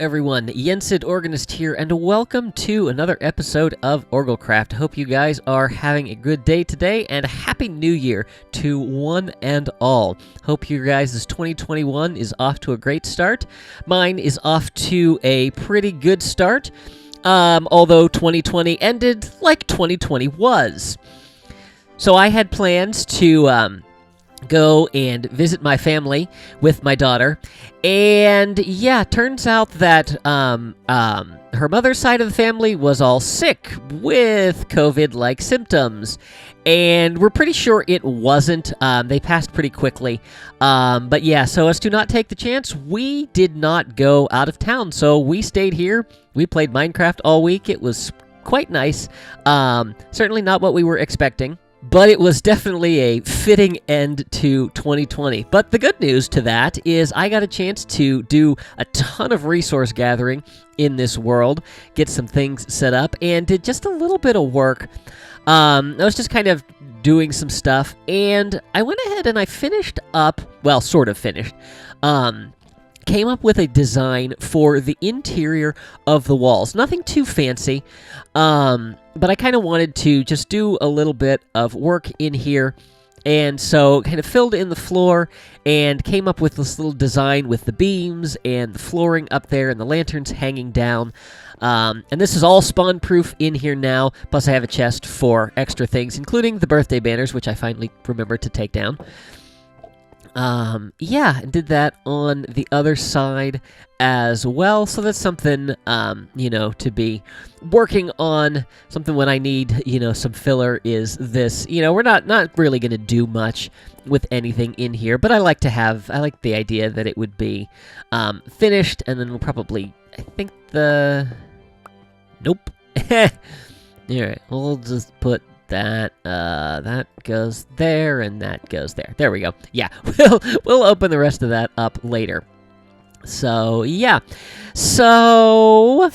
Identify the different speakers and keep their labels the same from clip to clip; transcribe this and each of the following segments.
Speaker 1: everyone, Yensid Organist here, and welcome to another episode of OrgelCraft. Hope you guys are having a good day today, and a Happy New Year to one and all. Hope you guys' 2021 is off to a great start. Mine is off to a pretty good start, although 2020 ended like 2020 was. So I had plans to go and visit my family with my daughter, and yeah, turns out that her mother's side of the family was all sick with COVID-like symptoms, and we're pretty sure it wasn't. They passed pretty quickly, but yeah, so as to not take the chance, we did not go out of town, so we stayed here. We played Minecraft all week. It was quite nice. Certainly not what we were expecting, but it was definitely a fitting end to 2020. But the good news to that is I got a chance to do a ton of resource gathering in this world, get some things set up, and did just a little bit of work. I was just kind of doing some stuff, and I went ahead and I finished up, well, sort of finished, came up with a design for the interior of the walls. Nothing too fancy, but I kind of wanted to just do a little bit of work in here, and so kind of filled in the floor and came up with this little design with the beams and the flooring up there and the lanterns hanging down. And this is all spawn-proof in here now, plus I have a chest for extra things, including the birthday banners, which I finally remembered to take down. Yeah, did that on the other side as well, so that's something, to be working on. Something when I need, some filler is this. We're not really going to do much with anything in here, but I like the idea that it would be, finished, and then we'll probably, nope. Alright, we'll just put that goes there, and that goes there. There we go. Yeah, we'll open the rest of that up later. So, yeah. So,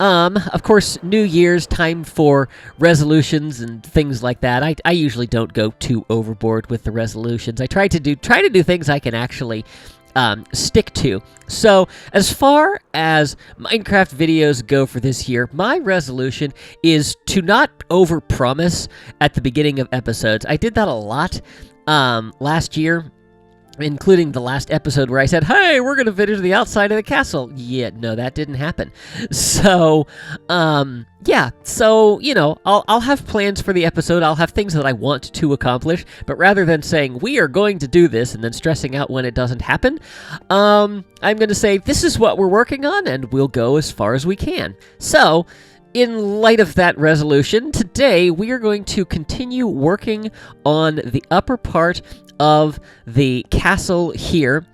Speaker 1: of course, New Year's, time for resolutions and things like that. I usually don't go too overboard with the resolutions. I try to do things I can actually stick to. So, as far as Minecraft videos go for this year, my resolution is to not overpromise at the beginning of episodes. I did that a lot last year, including the last episode where I said, hey, we're going to finish the outside of the castle. Yeah, no, that didn't happen. So, yeah, so, I'll have plans for the episode. I'll have things that I want to accomplish, but rather than saying, we are going to do this, and then stressing out when it doesn't happen, I'm going to say, this is what we're working on, and we'll go as far as we can. So, in light of that resolution, today we are going to continue working on the upper part of the castle here.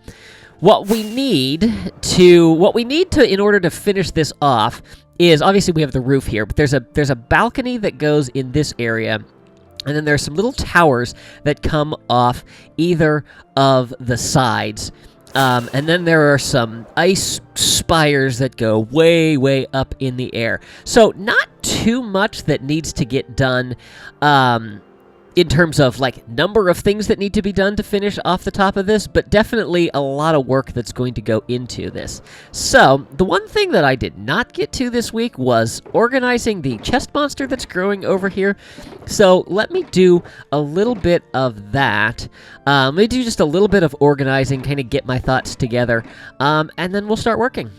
Speaker 1: What we need to in order to finish this off is, obviously we have the roof here, but there's a balcony that goes in this area, and then there's some little towers that come off either of the sides. And then there are some ice spires that go way, way up in the air. So not too much that needs to get done in terms of, number of things that need to be done to finish off the top of this, but definitely a lot of work that's going to go into this. So, the one thing that I did not get to this week was organizing the chest monster that's growing over here. So, let me do a little bit of that. Let me do just a little bit of organizing, kind of get my thoughts together, and then we'll start working.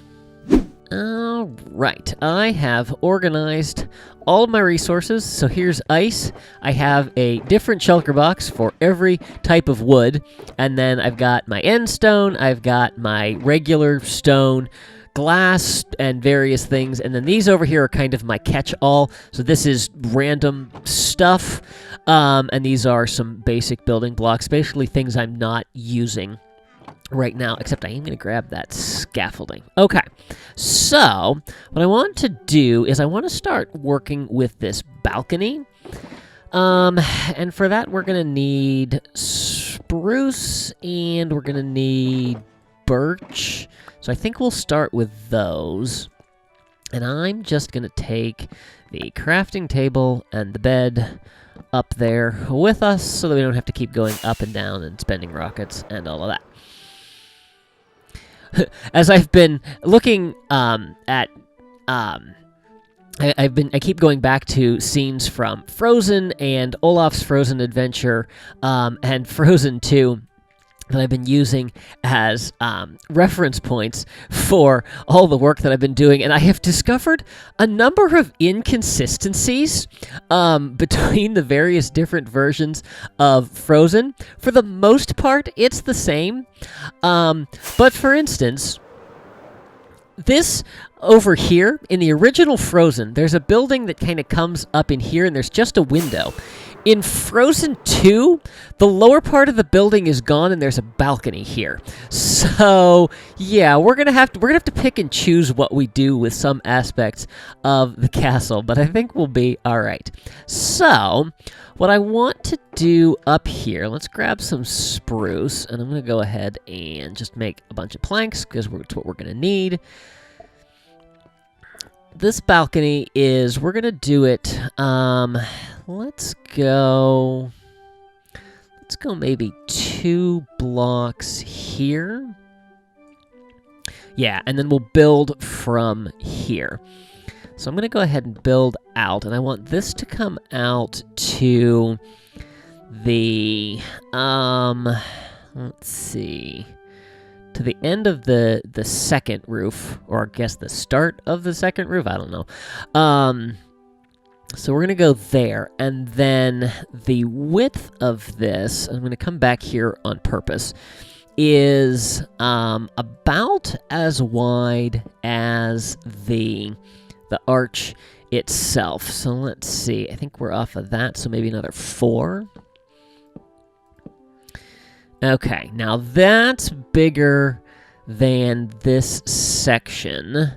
Speaker 1: Alright, I have organized all of my resources. So here's ice. I have a different shulker box for every type of wood. And then I've got my end stone, I've got my regular stone, glass, and various things. And then these over here are kind of my catch-all. So this is random stuff. And these are some basic building blocks, basically things I'm not using right now, except I am going to grab that scaffolding. Okay, so what I want to do is I want to start working with this balcony. And for that, we're going to need spruce, and we're going to need birch. So I think we'll start with those. And I'm just going to take the crafting table and the bed up there with us so that we don't have to keep going up and down and spending rockets and all of that. as I've been looking at I keep going back to scenes from Frozen and Olaf's Frozen Adventure and Frozen 2 that I've been using as reference points for all the work that I've been doing, and I have discovered a number of inconsistencies between the various different versions of Frozen. For the most part, it's the same, but for instance, this over here, in the original Frozen, there's a building that kind of comes up in here, and there's just a window. In Frozen 2, the lower part of the building is gone, and there's a balcony here. So, yeah, we're gonna have to pick and choose what we do with some aspects of the castle, but I think we'll be all right. So, what I want to do up here, let's grab some spruce, and I'm gonna go ahead and just make a bunch of planks because it's what we're gonna need. This balcony is, we're gonna do it, let's go maybe 2 blocks here. Yeah, and then we'll build from here. So I'm gonna go ahead and build out, and I want this to come out to the, let's see, to the end of the second roof, or I guess the start of the second roof, I don't know. So we're going to go there, and then the width of this, I'm going to come back here on purpose, is about as wide as the arch itself. So let's see, I think we're off of that, so maybe another 4. Okay, now that's bigger than this section,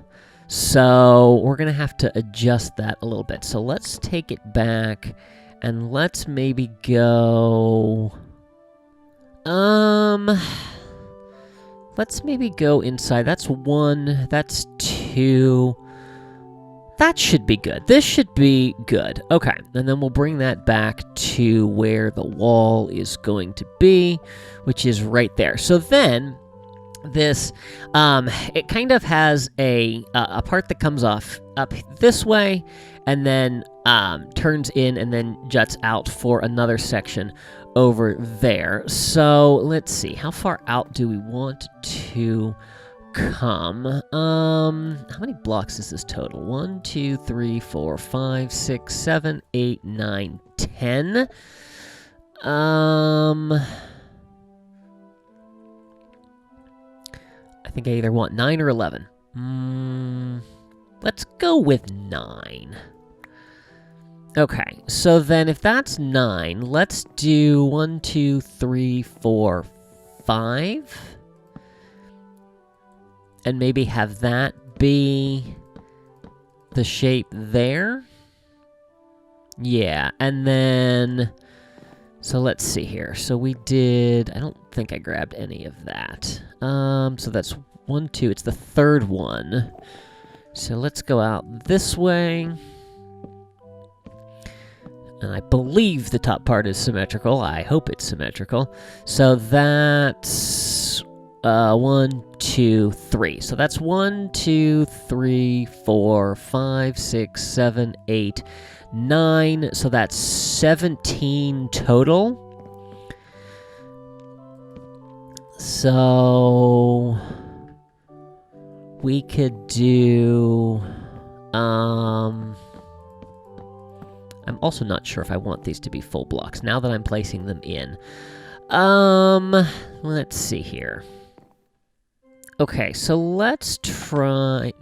Speaker 1: so we're going to have to adjust that a little bit. So let's take it back, and let's maybe go... let's maybe go inside. That's 1, that's 2... That should be good. This should be good. Okay, and then we'll bring that back to where the wall is going to be, which is right there. So then, this, it kind of has a part that comes off up this way, and then turns in and then juts out for another section over there. So let's see, how far out do we want to come? How many blocks is this total? 1, 2, 3, 4, 5, 6, 7, 8, 9, 10. I think I either want 9 or 11. Let's go with 9. Okay, so then if that's 9, let's do 1, 2, 3, 4, 5. And maybe have that be the shape there. Yeah, and then... So let's see here. So we did... I don't think I grabbed any of that. So that's 1, 2. It's the third one. So let's go out this way. And I believe the top part is symmetrical. I hope it's symmetrical. So that's... 1, 2, 3. So that's 1, 2, 3, 4, 5, 6, 7, 8, 9. So that's 17 total. So we could do... I'm also not sure if I want these to be full blocks now that I'm placing them in. Let's see here. Okay, so let's try...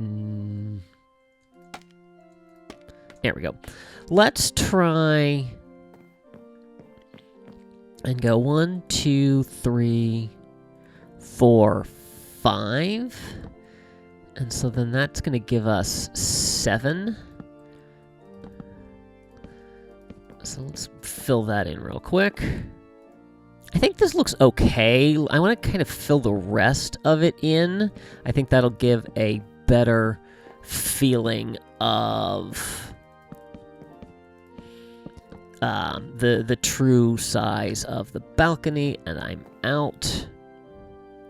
Speaker 1: There we go. Let's try and go 1, 2, 3, 4, 5. And so then that's going to give us 7. So let's fill that in real quick. I think this looks okay. I want to kind of fill the rest of it in. I think that'll give a better feeling of the true size of the balcony, and I'm out.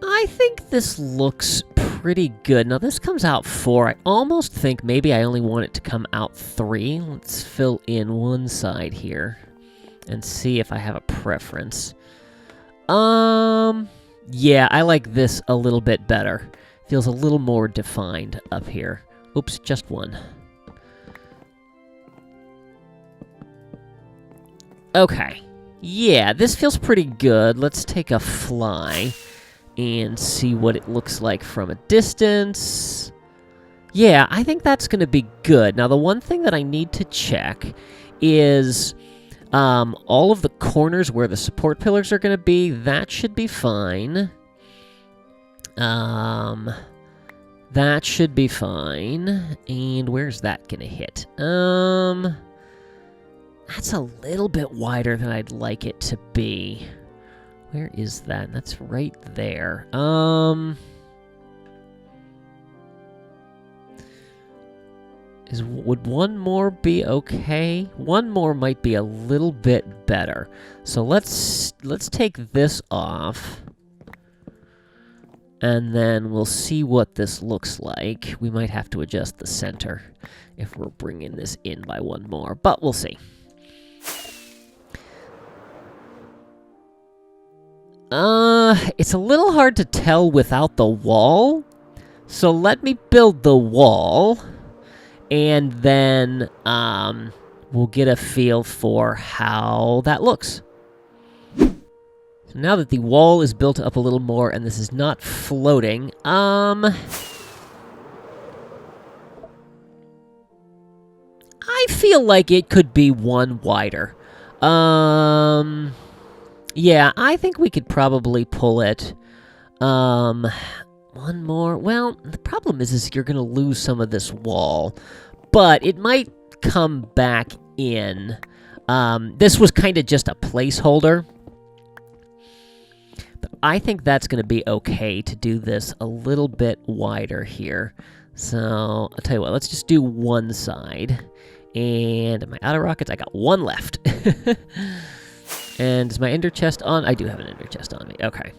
Speaker 1: I I think this looks pretty good. Now, this comes out 4. I almost think maybe I only want it to come out 3. Let's fill in one side here and see if I have a preference. Yeah, I like this a little bit better. Feels a little more defined up here. Oops, just one. Okay. Yeah, this feels pretty good. Let's take a fly and see what it looks like from a distance. Yeah, I think that's going to be good. Now, the one thing that I need to check is all of the corners where the support pillars are going to be. That should be fine. That should be fine. And where's that going to hit? That's a little bit wider than I'd like it to be. Where is that? That's right there. Would one more be okay? One more might be a little bit better. So let's take this off. And then we'll see what this looks like. We might have to adjust the center if we're bringing this in by one more, but we'll see. It's a little hard to tell without the wall. So let me build the wall, and then we'll get a feel for how that looks. So now that the wall is built up a little more and this is not floating, I feel like it could be one wider. Yeah, I think we could probably pull it. One more. Well, the problem is you're going to lose some of this wall, but it might come back in. This was kind of just a placeholder, but I think that's going to be okay to do this a little bit wider here. So, I'll tell you what, let's just do one side. And am I out of rockets? I got one left. And is my ender chest on? I do have an ender chest on me. Okay.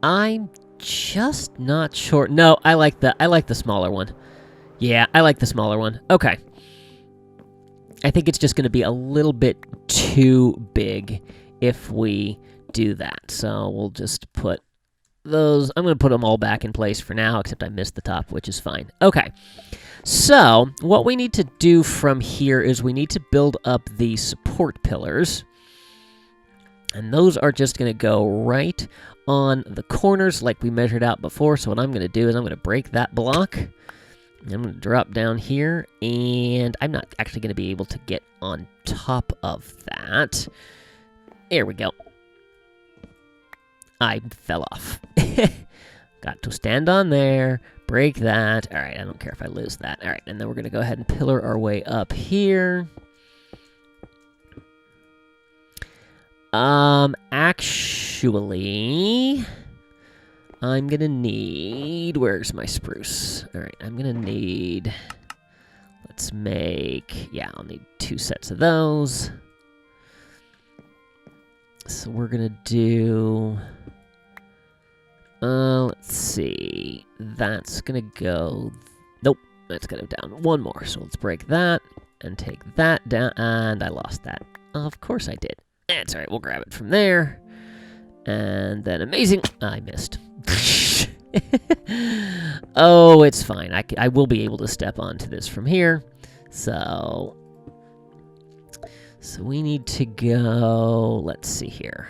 Speaker 1: I'm just not sure. No, I like the smaller one. Yeah, I like the smaller one. Okay. I think it's just going to be a little bit too big if we do that. So we'll just put those. I'm going to put them all back in place for now, except I missed the top, which is fine. Okay. So what we need to do from here is we need to build up the support pillars. And those are just going to go right on the corners like we measured out before. So what I'm going to do is I'm going to break that block. I'm going to drop down here, and I'm not actually going to be able to get on top of that. There we go. I fell off. Got to stand on there, break that. All right, I don't care if I lose that. All right, and then we're going to go ahead and pillar our way up here. Actually, I'm going to need... Where's my spruce? All right, I'm going to need... Let's make... Yeah, I'll need 2 sets of those. So we're going to do... let's see. That's going to go... Nope, that's going to go down one more. So let's break that and take that down. And I lost that. Of course I did. That's all right. We'll grab it from there. And then amazing. I missed. Oh, it's fine. I will be able to step onto this from here. So we need to go... Let's see here.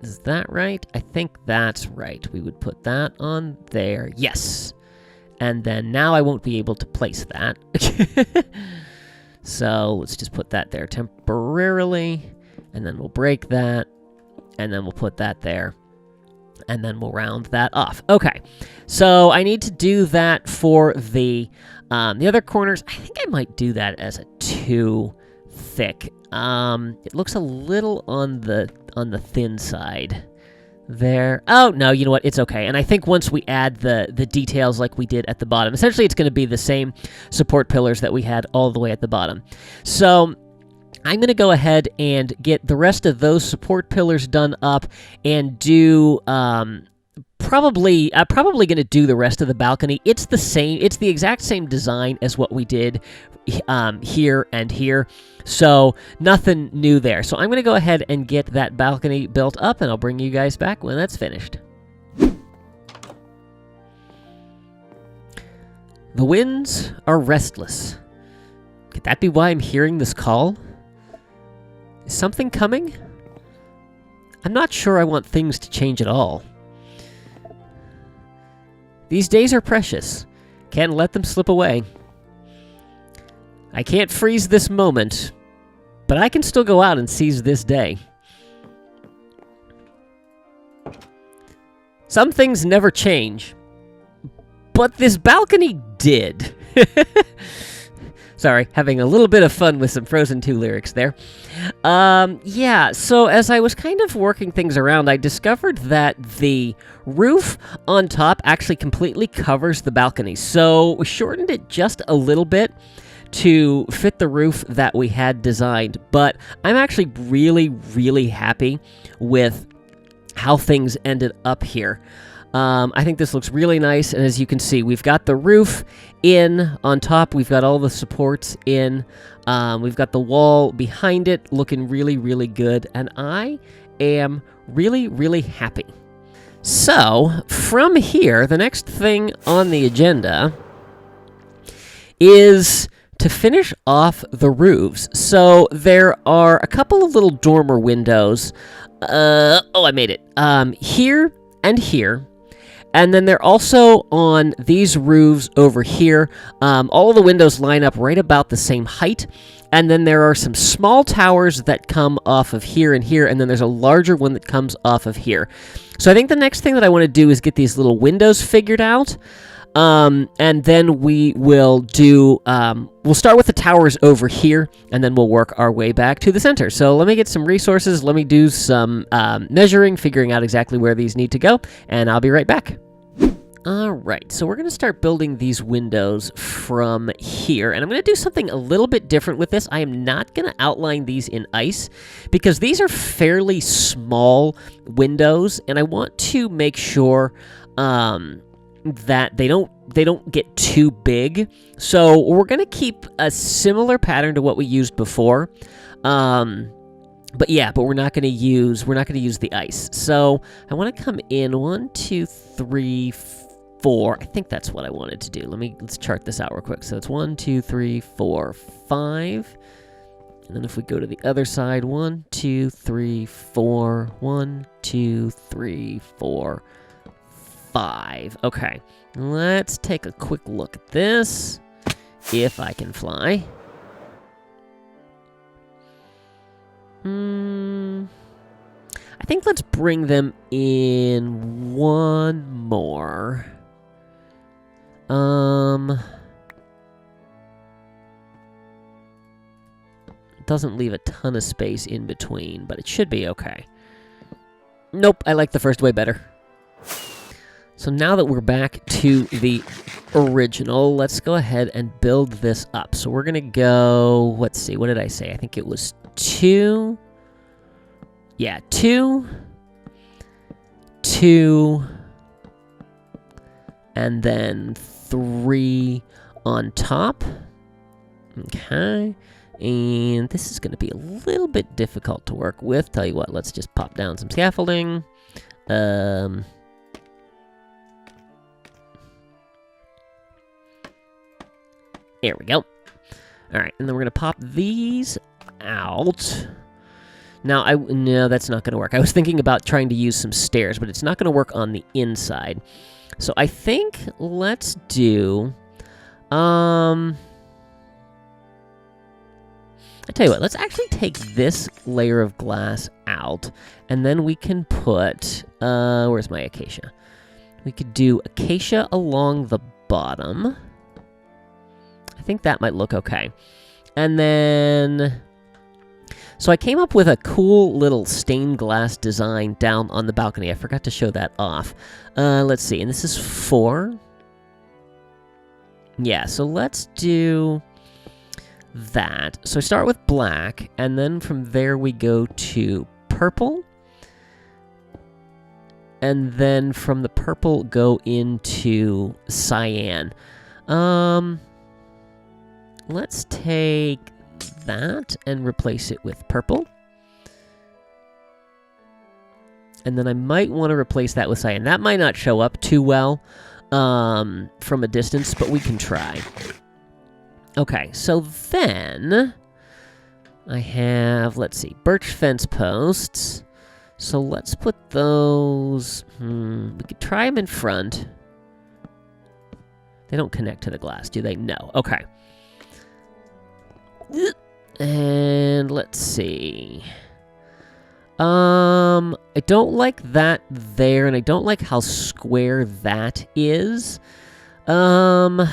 Speaker 1: Is that right? I think that's right. We would put that on there. Yes. And then now I won't be able to place that. So let's just put that there temporarily. And then we'll break that. And then we'll put that there. And then we'll round that off. Okay. So I need to do that for the other corners. I think I might do that as a 2 thick. It looks a little on the thin side there. Oh, no, you know what? It's okay. And I think once we add the details like we did at the bottom, essentially it's going to be the same support pillars that we had all the way at the bottom. So I'm going to go ahead and get the rest of those support pillars done up and do... probably going to do the rest of the balcony. It's the same. It's the exact same design as what we did here and here. So nothing new there. So I'm going to go ahead and get that balcony built up, and I'll bring you guys back when that's finished. The winds are restless. Could that be why I'm hearing this call? Is something coming? I'm not sure I want things to change at all. These days are precious. Can't let them slip away. I can't freeze this moment, but I can still go out and seize this day. Some things never change, but this balcony did. Sorry, having a little bit of fun with some Frozen 2 lyrics there. Yeah, so as I was kind of working things around, I discovered that the roof on top actually completely covers the balcony. So we shortened it just a little bit to fit the roof that we had designed. But I'm actually really, really happy with how things ended up here. I think this looks really nice, and as you can see, we've got the roof in on top, we've got all the supports in, we've got the wall behind it looking really, really good, and I am really, really happy. So, from here, the next thing on the agenda is to finish off the roofs. So, there are a couple of little dormer windows. Oh, I made it. Here and here. And then they're also on these roofs over here. All of the windows line up right about the same height. And then there are some small towers that come off of here and here. And then there's a larger one that comes off of here. So I think the next thing that I want to do is get these little windows figured out. And then we will do, we'll start with the towers over here, and then we'll work our way back to the center. So let me get some resources, let me do some measuring, figuring out exactly where these need to go, and I'll be right back. Alright, so we're going to start building these windows from here, and I'm going to do something a little bit different with this. I am not going to outline these in ice, because these are fairly small windows, and I want to make sure, that they don't get too big. So we're gonna keep a similar pattern to what we used before. But we're not gonna use the ice. So I want to come in 1, 2, 3, 4. I think that's what I wanted to do. Let's chart this out real quick. So it's 1, 2, 3, 4, 5. And then if we go to the other side, 1, 2, 3, 4, 1, 2, 3, 4, 5. Okay, let's take a quick look at this, if I can fly. I think let's bring them in one more. Doesn't leave a ton of space in between, but it should be okay. Nope, I like the first way better. So now that we're back to the original, let's go ahead and build this up. So we're going to go, let's see, what did I say? I think it was 2. Yeah, 2, 2, and then 3 on top. Okay, and this is going to be a little bit difficult to work with. Tell you what, let's just pop down some scaffolding. There we go. All right, and then we're going to pop these out. Now, no, that's not going to work. I was thinking about trying to use some stairs, but it's not going to work on the inside. So I think let's do... I tell you what, let's actually take this layer of glass out, and then we can put... where's my acacia? We could do acacia along the bottom. I think that might look okay. And then... So I came up with a cool little stained glass design down on the balcony. I forgot to show that off. Let's see, and this is 4. Yeah, so let's do that. So I start with black, and then from there we go to purple. And then from the purple go into cyan. Let's take that and replace it with purple. And then I might want to replace that with cyan. That might not show up too well from a distance, but we can try. Okay, so then I have, let's see, birch fence posts. So let's put those, we could try them in front. They don't connect to the glass, do they? No, okay. And let's see. I don't like that there, and I don't like how square that is. I'm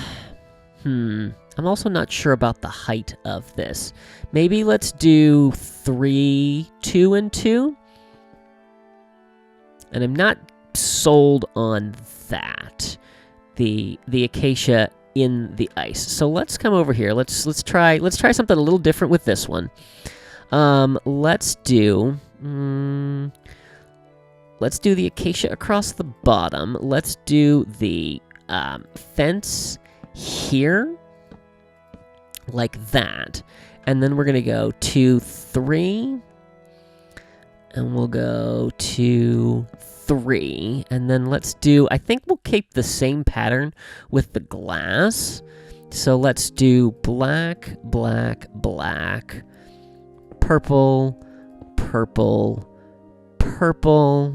Speaker 1: also not sure about the height of this. Maybe let's do 3, 2, and 2. And I'm not sold on that. The acacia in the ice. So let's come over here. Let's try something a little different with this one. Let's do the acacia across the bottom. Let's do the fence here, like that. And then we're gonna go 2, 3. And we'll go 2, 3. And then let's do, I think we'll keep the same pattern with the glass. So let's do black, black, black, purple, purple, purple.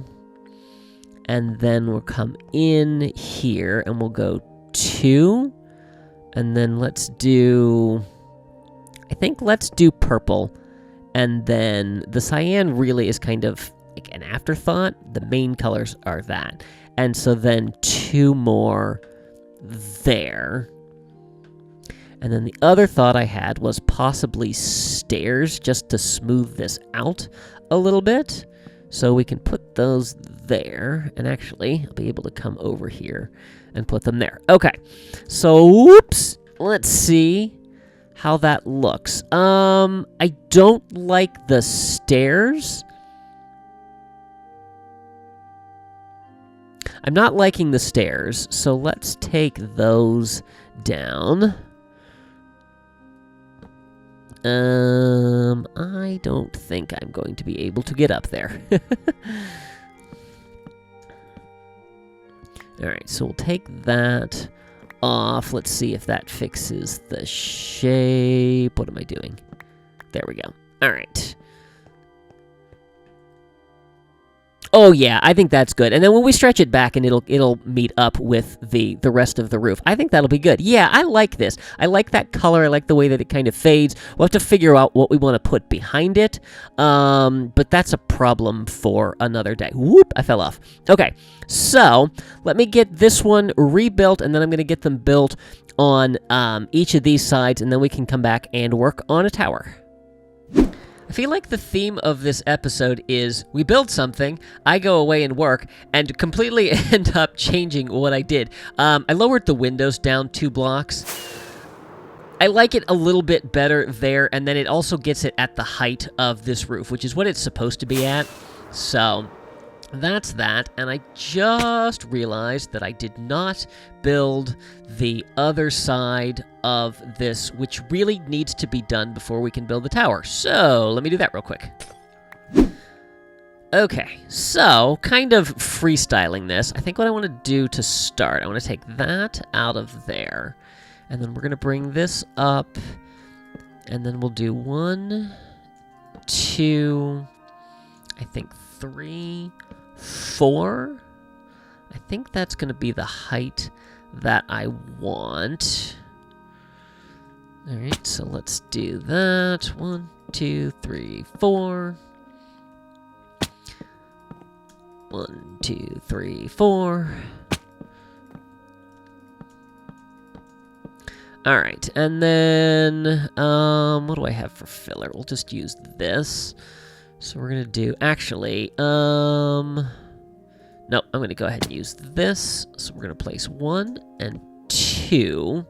Speaker 1: And then we'll come in here and we'll go 2. And then let's do, I think let's do purple. And then the cyan really is kind of like an afterthought. The main colors are that. And so then 2 more there. And then the other thought I had was possibly stairs just to smooth this out a little bit. So we can put those there. And actually, I'll be able to come over here and put them there. Okay. So, whoops. Let's see how that looks. I don't like the stairs. I'm not liking the stairs, so let's take those down. I don't think I'm going to be able to get up there. Alright, so we'll take that off. Let's see if that fixes the shape. What am I doing? There we go. All right. Oh yeah, I think that's good. And then when we stretch it back and it'll meet up with the rest of the roof, I think that'll be good. Yeah, I like this. I like that color. I like the way that it kind of fades. We'll have to figure out what we want to put behind it. But that's a problem for another day. Whoop, I fell off. Okay, so let me get this one rebuilt, and then I'm going to get them built on each of these sides, and then we can come back and work on a tower. I feel like the theme of this episode is we build something, I go away and work, and completely end up changing what I did. I lowered the windows down 2 blocks. I like it a little bit better there, and then it also gets it at the height of this roof, which is what it's supposed to be at. So that's that, and I just realized that I did not build the other side of this, which really needs to be done before we can build the tower. So let me do that real quick. Okay, so kind of freestyling this. I think what I want to do to start, I want to take that out of there, and then we're going to bring this up, and then we'll do 1, 2, I think 3, 4. I think that's going to be the height that I want. All right, so let's do that. 1, 2, 3, 4. 1, 2, 3, 4. All right, and then what do I have for filler? We'll just use this. So we're gonna do no, I'm gonna go ahead and use this. So we're gonna place 1 and 2.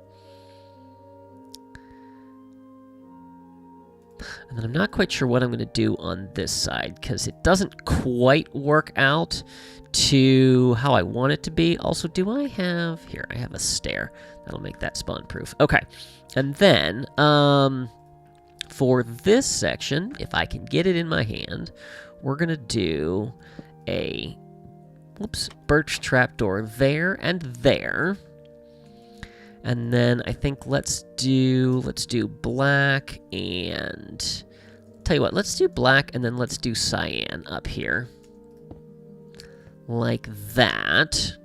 Speaker 1: And then I'm not quite sure what I'm going to do on this side, because it doesn't quite work out to how I want it to be. Also, do I have... Here, I have a stair. That'll make that spawn-proof. Okay. And then, for this section, if I can get it in my hand, we're going to do a... birch trapdoor there and there. And then I think let's do black and... Tell you what, let's do black and then let's do cyan up here. Like that.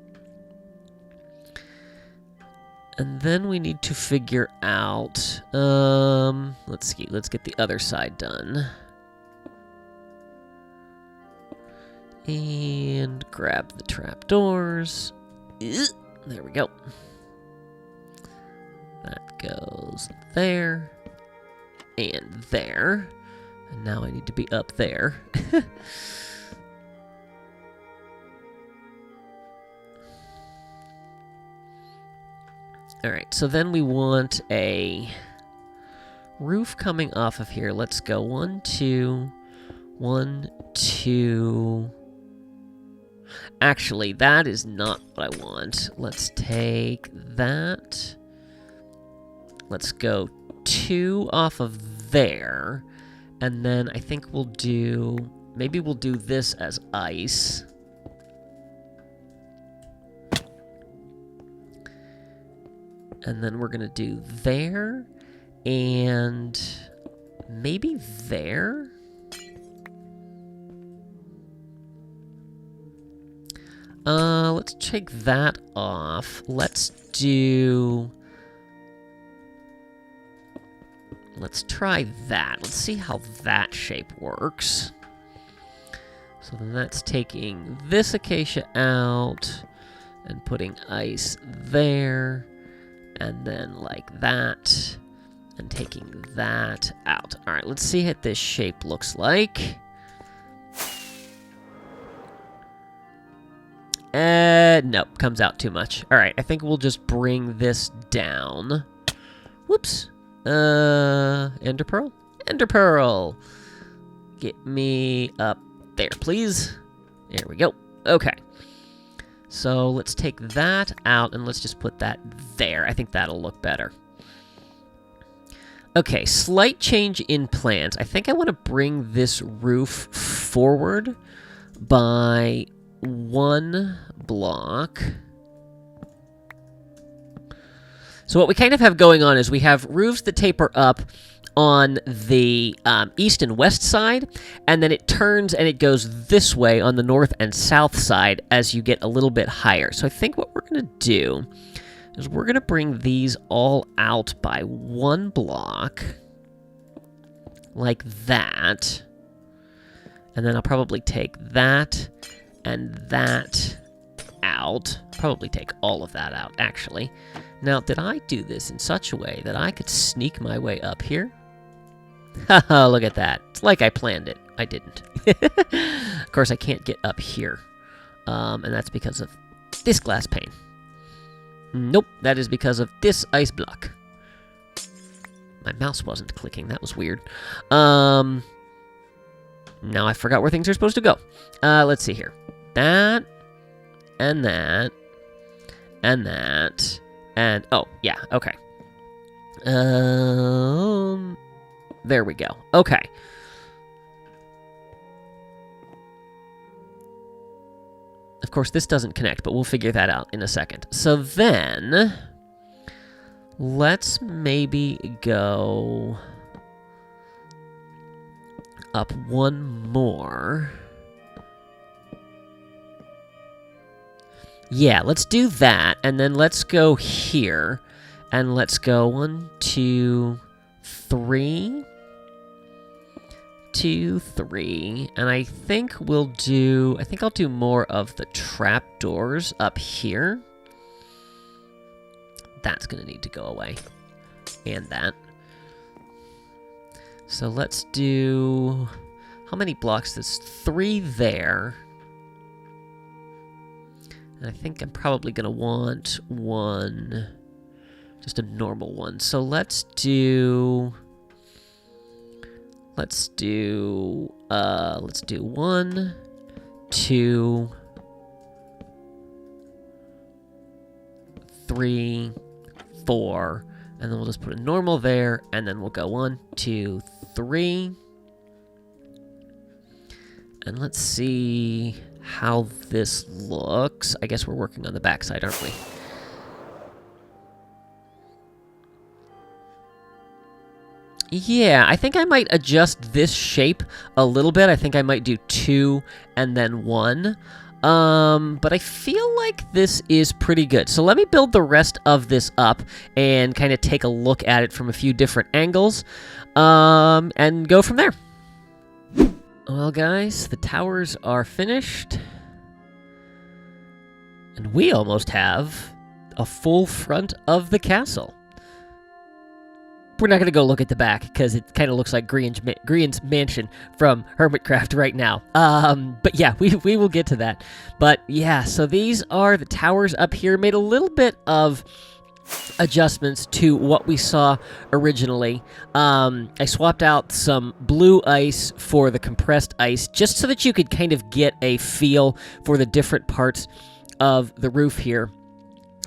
Speaker 1: And then we need to figure out... let's see, let's get the other side done. And grab the trapdoors. There we go. That goes there, and there. And now I need to be up there. Alright, so then we want a roof coming off of here. Let's go 1, 2, 1, 2... Actually, that is not what I want. Let's take that... Let's go 2 off of there, and then I think we'll do... Maybe we'll do this as ice. And then we're going to do there, and maybe there? Let's take that off. Let's try that. Let's see how that shape works. So then that's taking this acacia out and putting ice there, and then like that, and taking that out. All right, let's see what this shape looks like. Nope, comes out too much. All right, I think we'll just bring this down. Whoops. Ender Pearl? Ender Pearl! Get me up there, please. There we go. Okay. So let's take that out and let's just put that there. I think that'll look better. Okay, slight change in plans. I think I want to bring this roof forward by 1 block. So what we kind of have going on is we have roofs that taper up on the east and west side, and then it turns and it goes this way on the north and south side as you get a little bit higher. So I think what we're going to do is we're going to bring these all out by 1 block, like that. And then I'll probably take that and that out. Probably take all of that out, actually. Now, did I do this in such a way that I could sneak my way up here? Haha, look at that. It's like I planned it. I didn't. Of course, I can't get up here. And that's because of this glass pane. Nope, that is because of this ice block. My mouse wasn't clicking. That was weird. Now I forgot where things are supposed to go. Let's see here. That, and that, and that, and... Oh, yeah, okay. There we go. Okay. Of course, this doesn't connect, but we'll figure that out in a second. So then, let's maybe go up 1 more. Yeah, let's do that, and then let's go here, and let's go 1, 2, 3, 2, 3, and I think I'll do more of the trapdoors up here. That's gonna need to go away. and that. So let's do... How many blocks? There's 3 there. And I think I'm probably going to want one... Just a normal one. So let's do 1, 2, 3, 4, and then we'll just put a normal there, and then we'll go 1, 2, 3. And let's see how this looks. I guess we're working on the backside, aren't we? Yeah, I think I might adjust this shape a little bit. I think I might do 2 and then 1. But I feel like this is pretty good. So let me build the rest of this up and kind of take a look at it from a few different angles, and go from there. Well, guys, the towers are finished. And we almost have a full front of the castle. We're not going to go look at the back, because it kind of looks like Grian's mansion from Hermitcraft right now. But yeah, we will get to that. But yeah, so these are the towers up here. Made a little bit of adjustments to what we saw originally. I swapped out some blue ice for the compressed ice, just so that you could kind of get a feel for the different parts of the roof here.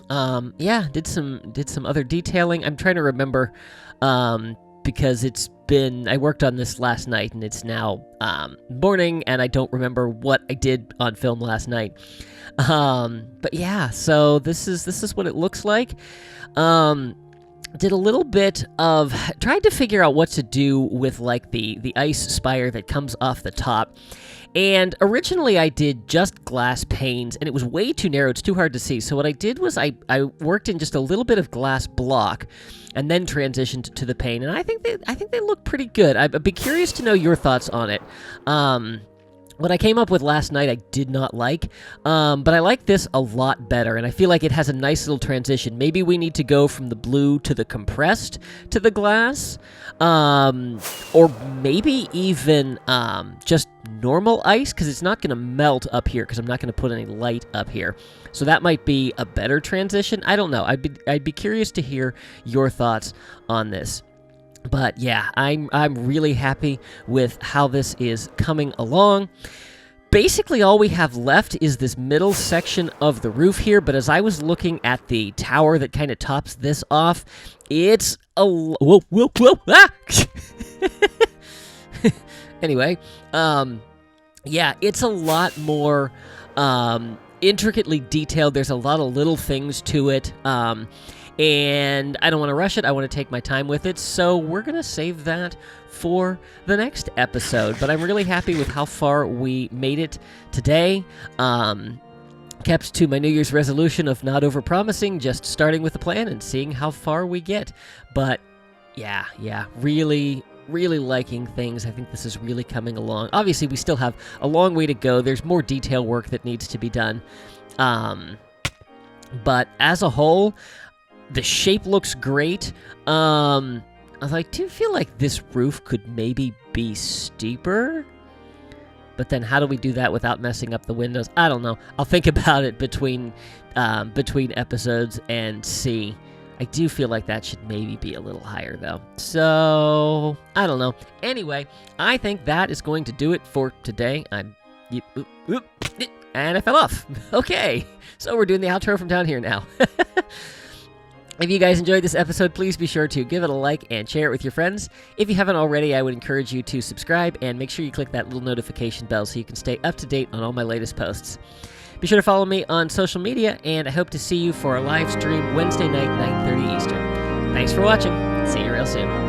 Speaker 1: Yeah, did some other detailing. I'm trying to remember, because I worked on this last night, and it's now morning, and I don't remember what I did on film last night. But yeah, so this is what it looks like. Did a little bit of tried to figure out what to do with like the ice spire that comes off the top. And originally I did just glass panes, and it was way too narrow. It's too hard to see. So what I did was I worked in just a little bit of glass block, and then transitioned to the pane. And I think they look pretty good. I'd be curious to know your thoughts on it. What I came up with last night I did not like, but I like this a lot better, and I feel like it has a nice little transition. Maybe we need to go from the blue to the compressed to the glass, or maybe even just normal ice, because it's not going to melt up here, because I'm not going to put any light up here. So that might be a better transition. I don't know. I'd be curious to hear your thoughts on this. But yeah, I'm really happy with how this is coming along. Basically, all we have left is this middle section of the roof here, but as I was looking at the tower that kind of tops this off, it's a... Whoa, ah! Anyway, yeah, it's a lot more intricately detailed. There's a lot of little things to it, and I don't want to rush it. I want to take my time with it, so we're going to save that for the next episode. But I'm really happy with how far we made it today. Kept to my New Year's resolution of not overpromising, just starting with a plan and seeing how far we get. But yeah, really liking things. I think this is really coming along. Obviously, we still have a long way to go. There's more detail work that needs to be done. But as a whole, the shape looks great. I do feel like this roof could maybe be steeper. But then how do we do that without messing up the windows? I don't know. I'll think about it between episodes and see. I do feel like that should maybe be a little higher, though. So, I don't know. Anyway, I think that is going to do it for today. And I fell off. Okay, so we're doing the outro from down here now. If you guys enjoyed this episode, please be sure to give it a like and share it with your friends. If you haven't already, I would encourage you to subscribe and make sure you click that little notification bell so you can stay up to date on all my latest posts. Be sure to follow me on social media, and I hope to see you for a live stream Wednesday night, 9:30 Eastern. Thanks for watching. See you real soon.